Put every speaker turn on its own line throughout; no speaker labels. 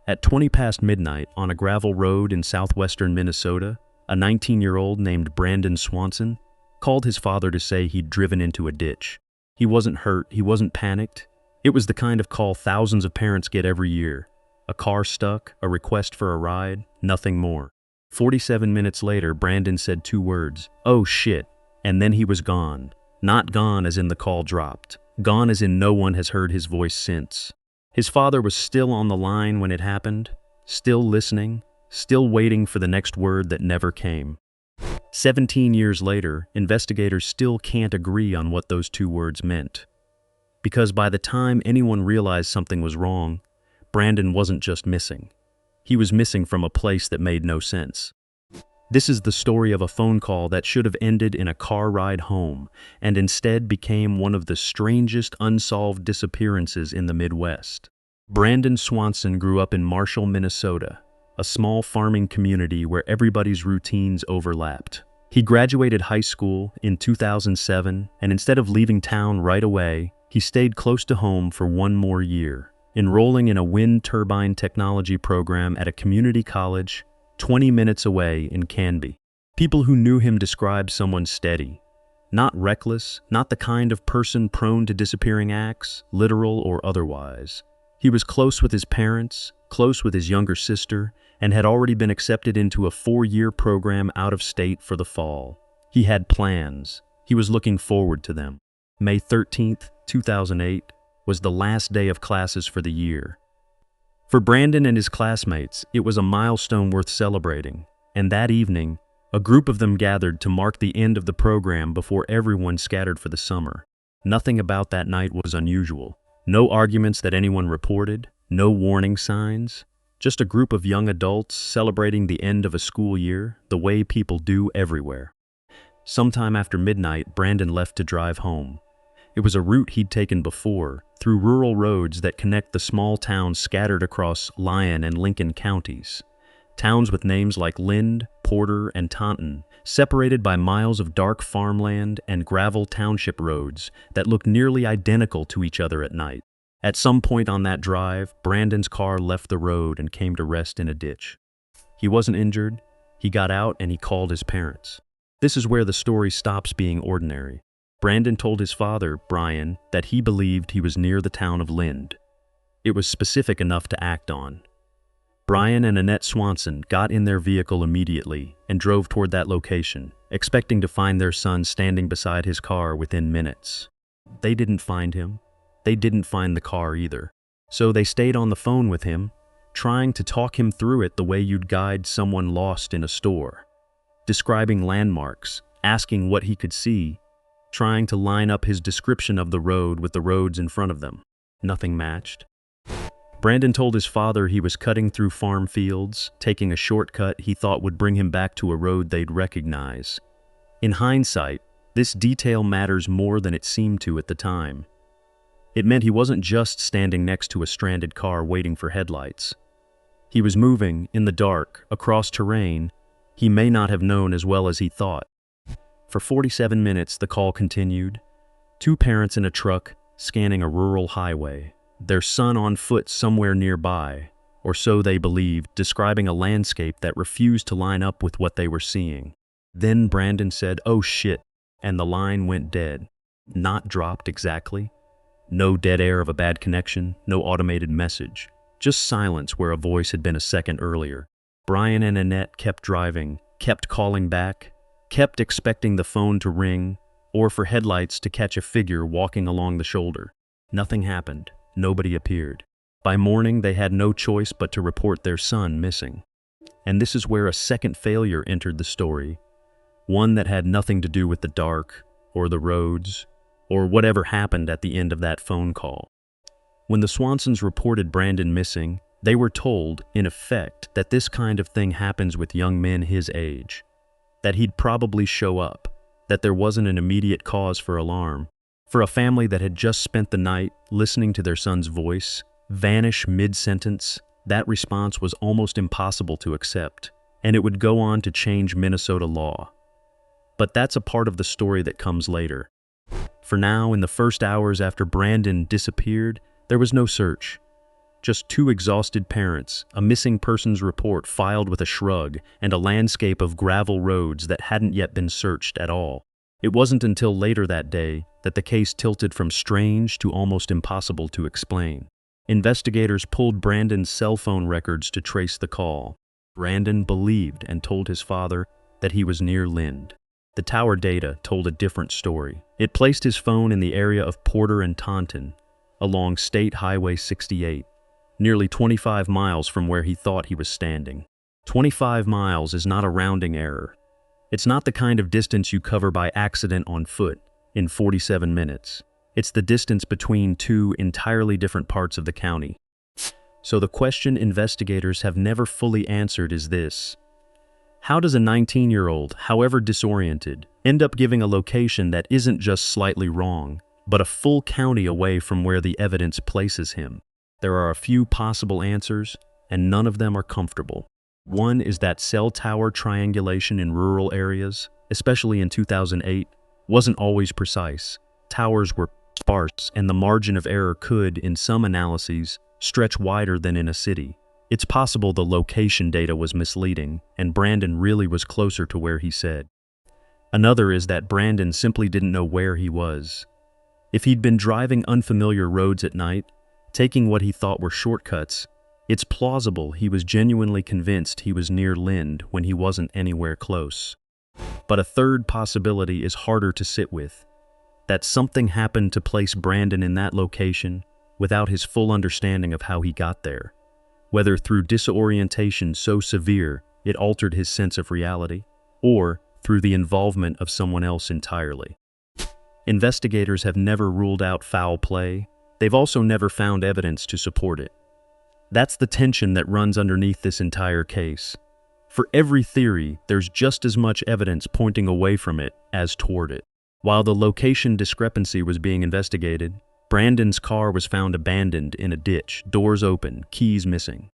At 20 past midnight on a gravel road in southwestern Minnesota, a 19-year-old named Brandon Swanson called his father to say he'd driven into a ditch. He wasn't hurt, he wasn't panicked. It was the kind of call thousands of parents get every year. A car stuck, a request for a ride, nothing more. 47 minutes later, Brandon said 2 words, "Oh shit," and then he was gone. Not gone as in the call dropped. Gone as in no one has heard his voice since. His father was still on the line when it happened, still listening, still waiting for the next word that never came. 17 years later, investigators still can't agree on what those 2 words meant. Because by the time anyone realized something was wrong, Brandon wasn't just missing. He was missing from a place that made no sense. This is the story of a phone call that should have ended in a car ride home, and instead became one of the strangest unsolved disappearances in the Midwest. Brandon Swanson grew up in Marshall, Minnesota, a small farming community where everybody's routines overlapped. He graduated high school in 2007, and instead of leaving town right away, he stayed close to home for 1 more year, enrolling in a wind turbine technology program at a community college 20 minutes away in Canby. People who knew him described someone steady, not reckless, not the kind of person prone to disappearing acts, literal or otherwise. He was close with his parents, close with his younger sister, and had already been accepted into a 4-year program out of state for the fall. He had plans. He was looking forward to them. May 13th, 2008 was the last day of classes for the year. For Brandon and his classmates, it was a milestone worth celebrating, and that evening, a group of them gathered to mark the end of the program before everyone scattered for the summer. Nothing about that night was unusual. No arguments that anyone reported, no warning signs, just a group of young adults celebrating the end of a school year the way people do everywhere. Sometime after midnight, Brandon left to drive home. It was a route he'd taken before, through rural roads that connect the small towns scattered across Lyon and Lincoln counties. Towns with names like Lynd, Porter, and Taunton, separated by miles of dark farmland and gravel township roads that looked nearly identical to each other at night. At some point on that drive, Brandon's car left the road and came to rest in a ditch. He wasn't injured. He got out and he called his parents. This is where the story stops being ordinary. Brandon told his father, Brian, that he believed he was near the town of Lynd. It was specific enough to act on. Brian and Annette Swanson got in their vehicle immediately and drove toward that location, expecting to find their son standing beside his car within minutes. They didn't find him. They didn't find the car either. So they stayed on the phone with him, trying to talk him through it the way you'd guide someone lost in a store, describing landmarks, asking what he could see, trying to line up his description of the road with the roads in front of them. Nothing matched. Brandon told his father he was cutting through farm fields, taking a shortcut he thought would bring him back to a road they'd recognize. In hindsight, this detail matters more than it seemed to at the time. It meant he wasn't just standing next to a stranded car waiting for headlights. He was moving, in the dark, across terrain he may not have known as well as he thought. For 47 minutes, the call continued. 2 parents in a truck, scanning a rural highway. Their son on foot somewhere nearby, or so they believed, describing a landscape that refused to line up with what they were seeing. Then Brandon said, "Oh shit," and the line went dead. Not dropped exactly. No dead air of a bad connection, no automated message. Just silence where a voice had been a second earlier. Brian and Annette kept driving, kept calling back, kept expecting the phone to ring, or for headlights to catch a figure walking along the shoulder. Nothing happened. Nobody appeared. By morning, they had no choice but to report their son missing. And this is where a second failure entered the story, one that had nothing to do with the dark, or the roads, or whatever happened at the end of that phone call. When the Swansons reported Brandon missing, they were told, in effect, that this kind of thing happens with young men his age, that he'd probably show up, that there wasn't an immediate cause for alarm. For a family that had just spent the night listening to their son's voice vanish mid-sentence, that response was almost impossible to accept, and it would go on to change Minnesota law. But that's a part of the story that comes later. For now, in the first hours after Brandon disappeared, there was no search, just two exhausted parents, a missing persons report filed with a shrug, and a landscape of gravel roads that hadn't yet been searched at all. It wasn't until later that day that the case tilted from strange to almost impossible to explain. Investigators pulled Brandon's cell phone records to trace the call. Brandon believed and told his father that he was near Lynd. The tower data told a different story. It placed his phone in the area of Porter and Taunton, along State Highway 68, nearly 25 miles from where he thought he was standing. 25 miles is not a rounding error. It's not the kind of distance you cover by accident on foot in 47 minutes. It's the distance between two entirely different parts of the county. So the question investigators have never fully answered is this: how does a 19-year-old, however disoriented, end up giving a location that isn't just slightly wrong, but a full county away from where the evidence places him? There are a few possible answers, and none of them are comfortable. One is that cell tower triangulation in rural areas, especially in 2008, wasn't always precise. Towers were sparse, and the margin of error could, in some analyses, stretch wider than in a city. It's possible the location data was misleading, and Brandon really was closer to where he said. Another is that Brandon simply didn't know where he was. If he'd been driving unfamiliar roads at night, taking what he thought were shortcuts, it's plausible he was genuinely convinced he was near Lynd when he wasn't anywhere close. But a third possibility is harder to sit with: that something happened to place Brandon in that location without his full understanding of how he got there, whether through disorientation so severe it altered his sense of reality, or through the involvement of someone else entirely. Investigators have never ruled out foul play. They've also never found evidence to support it. That's the tension that runs underneath this entire case. For every theory, there's just as much evidence pointing away from it as toward it. While the location discrepancy was being investigated, Brandon's car was found abandoned in a ditch, doors open, keys missing.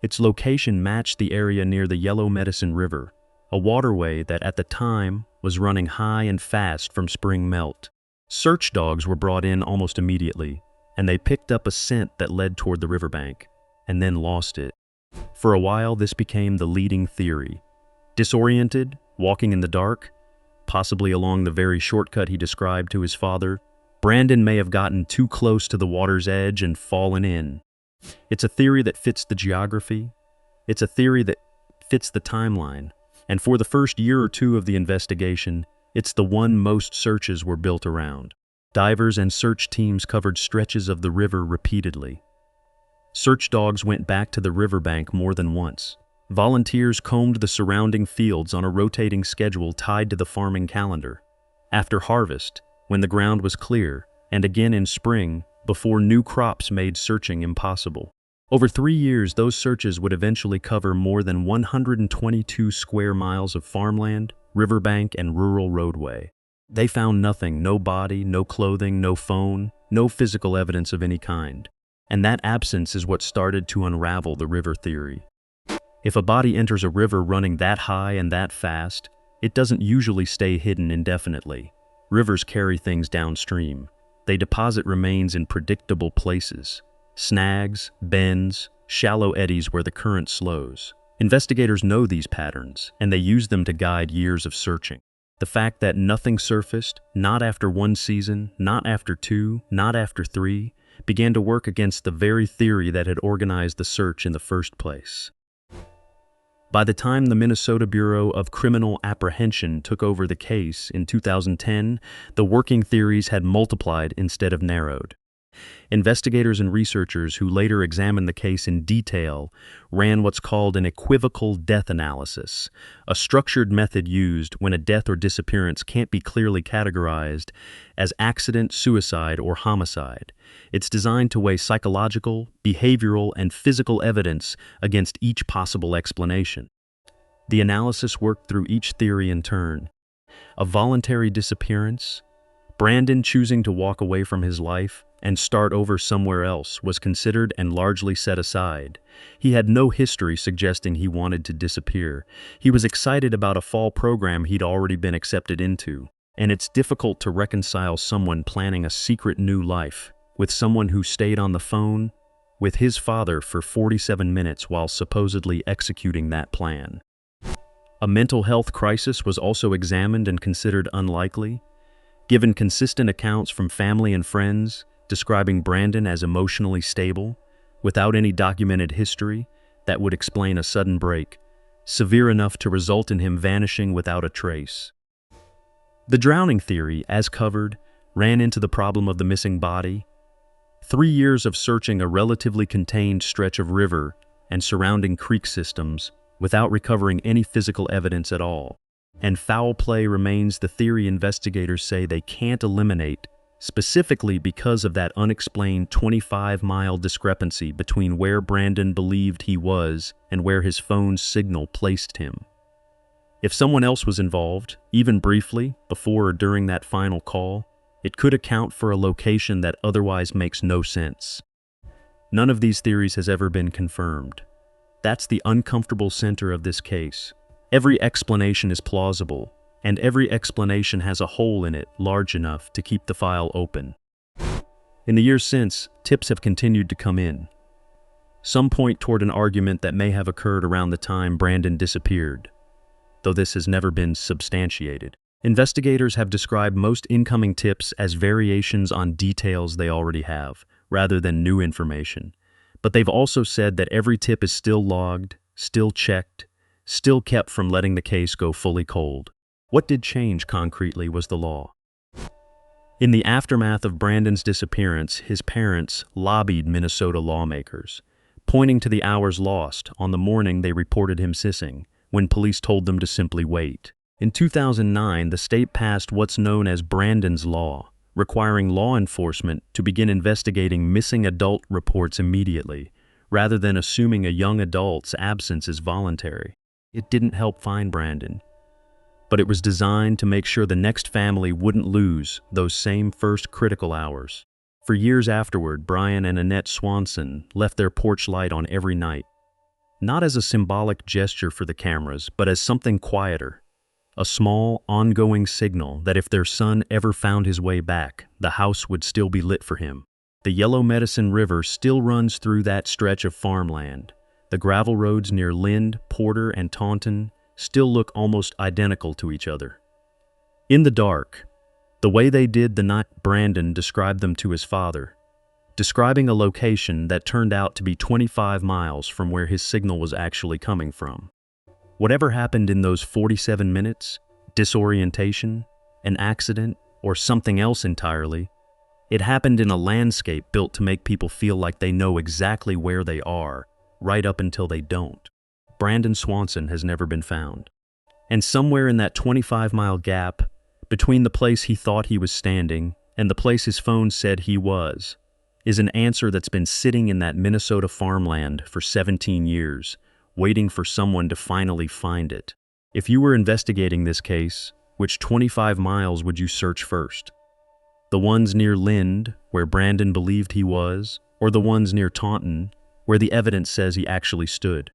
Its location matched the area near the Yellow Medicine River, a waterway that at the time was running high and fast from spring melt. Search dogs were brought in almost immediately, and they picked up a scent that led toward the riverbank, and then lost it. For a while, this became the leading theory. Disoriented, walking in the dark, possibly along the very shortcut he described to his father, Brandon may have gotten too close to the water's edge and fallen in. It's a theory that fits the geography. It's a theory that fits the timeline. And for the first year or two of the investigation, it's the one most searches were built around. Divers and search teams covered stretches of the river repeatedly. Search dogs went back to the riverbank more than once. Volunteers combed the surrounding fields on a rotating schedule tied to the farming calendar. After harvest, when the ground was clear, and again in spring, before new crops made searching impossible. Over 3 years, those searches would eventually cover more than 122 square miles of farmland, riverbank, and rural roadway. They found nothing: no body, no clothing, no phone, no physical evidence of any kind. And that absence is what started to unravel the river theory. If a body enters a river running that high and that fast, it doesn't usually stay hidden indefinitely. Rivers carry things downstream. They deposit remains in predictable places: snags, bends, shallow eddies where the current slows. Investigators know these patterns, and they use them to guide years of searching. The fact that nothing surfaced, not after one season, not after two, not after three, began to work against the very theory that had organized the search in the first place. By the time the Minnesota Bureau of Criminal Apprehension took over the case in 2010, the working theories had multiplied instead of narrowed. Investigators and researchers who later examined the case in detail ran what's called an equivocal death analysis, a structured method used when a death or disappearance can't be clearly categorized as accident, suicide, or homicide. It's designed to weigh psychological, behavioral, and physical evidence against each possible explanation. The analysis worked through each theory in turn. A voluntary disappearance, Brandon choosing to walk away from his life and start over somewhere else, was considered and largely set aside. He had no history suggesting he wanted to disappear. He was excited about a fall program he'd already been accepted into, and it's difficult to reconcile someone planning a secret new life with someone who stayed on the phone with his father for 47 minutes while supposedly executing that plan. A mental health crisis was also examined and considered unlikely, given consistent accounts from family and friends describing Brandon as emotionally stable, without any documented history that would explain a sudden break, severe enough to result in him vanishing without a trace. The drowning theory, as covered, ran into the problem of the missing body. 3 years of searching a relatively contained stretch of river and surrounding creek systems without recovering any physical evidence at all. And foul play remains the theory investigators say they can't eliminate, specifically because of that unexplained 25-mile discrepancy between where Brandon believed he was and where his phone's signal placed him. If someone else was involved, even briefly, before or during that final call, it could account for a location that otherwise makes no sense. None of these theories has ever been confirmed. That's the uncomfortable center of this case. Every explanation is plausible, and every explanation has a hole in it large enough to keep the file open. In the years since, tips have continued to come in. Some point toward an argument that may have occurred around the time Brandon disappeared, though this has never been substantiated. Investigators have described most incoming tips as variations on details they already have, rather than new information. But they've also said that every tip is still logged, still checked, still kept from letting the case go fully cold. What did change concretely was the law. In the aftermath of Brandon's disappearance, his parents lobbied Minnesota lawmakers, pointing to the hours lost on the morning they reported him missing, when police told them to simply wait. In 2009, the state passed what's known as Brandon's Law, requiring law enforcement to begin investigating missing adult reports immediately, rather than assuming a young adult's absence is voluntary. It didn't help find Brandon, but it was designed to make sure the next family wouldn't lose those same first critical hours. For years afterward, Brian and Annette Swanson left their porch light on every night, not as a symbolic gesture for the cameras, but as something quieter. A small, ongoing signal that if their son ever found his way back, the house would still be lit for him. The Yellow Medicine River still runs through that stretch of farmland. The gravel roads near Lynd, Porter, and Taunton still look almost identical to each other. In the dark, the way they did the night Brandon described them to his father, describing a location that turned out to be 25 miles from where his signal was actually coming from. Whatever happened in those 47 minutes, disorientation, an accident, or something else entirely, it happened in a landscape built to make people feel like they know exactly where they are, right up until they don't. Brandon Swanson has never been found. And somewhere in that 25-mile gap, between the place he thought he was standing and the place his phone said he was, is an answer that's been sitting in that Minnesota farmland for 17 years, waiting for someone to finally find it. If you were investigating this case, which 25 miles would you search first? The ones near Lynd, where Brandon believed he was, or the ones near Taunton, where the evidence says he actually stood?